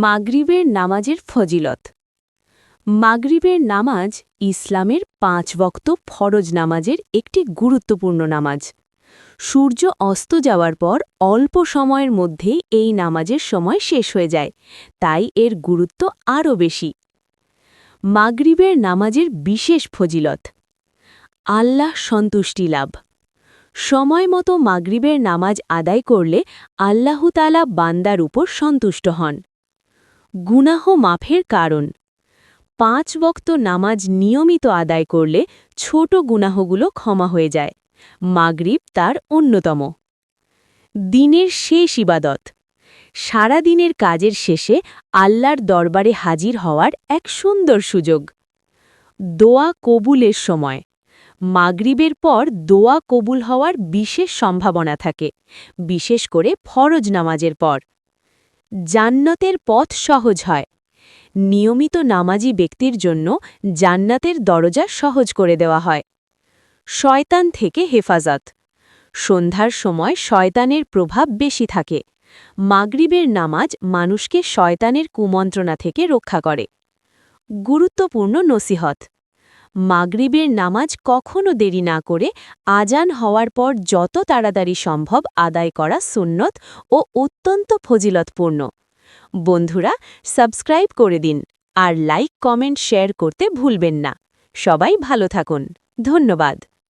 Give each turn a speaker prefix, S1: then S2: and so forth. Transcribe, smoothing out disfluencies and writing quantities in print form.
S1: মাগরিবের নামাজের ফজিলত। মাগরিবের নামাজ ইসলামের ৫ ওয়াক্ত ফরজ নামাজের একটি গুরুত্বপূর্ণ নামাজ। সূর্য অস্ত যাওয়ার পর অল্প সময়ের মধ্যেই এই নামাজের সময় শেষ হয়ে যায়, তাই এর গুরুত্ব আরও বেশি। মাগরিবের নামাজের বিশেষ ফজিলত। আল্লাহ সন্তুষ্টি লাভ। সময় মতো মাগরিবের নামাজ আদায় করলে আল্লাহ তাআলা বান্দার উপর সন্তুষ্ট হন। গুনাহ মাফের কারণ। ৫ ওয়াক্ত নামাজ নিয়মিত আদায় করলে ছোট গুনাহগুলো ক্ষমা হয়ে যায়। মাগরিব তার অন্যতম। দিনের শেষ ইবাদত। সারা দিনের কাজের শেষে আল্লাহর দরবারে হাজির হওয়ার এক সুন্দর সুযোগ। দোয়া কবুলের সময়। মাগরিবের পর দোয়া কবুল হওয়ার বিশেষ সম্ভাবনা থাকে, বিশেষ করে ফরজ নামাজের পর। জান্নাতের পথ সহজ হয়। নিয়মিত নামাজি ব্যক্তির জন্য জান্নাতের দরজা সহজ করে দেওয়া হয়। শয়তান থেকে হেফাজত। সন্ধ্যার সময় শয়তানের প্রভাব বেশি থাকে। মাগরিবের নামাজ মানুষকে শয়তানের কুমন্ত্রণা থেকে রক্ষা করে। গুরুত্বপূর্ণ নসিহত। মাগরিবের নামাজ কখনো দেরি না করে আজান হওয়ার পর যত তাড়াতাড়ি সম্ভব আদায় করা সুন্নত ও অত্যন্ত ফজিলতপূর্ণ। বন্ধুরা, সাবস্ক্রাইব করে দিন আর লাইক কমেন্ট শেয়ার করতে ভুলবেন না। সবাই ভালো থাকুন। ধন্যবাদ।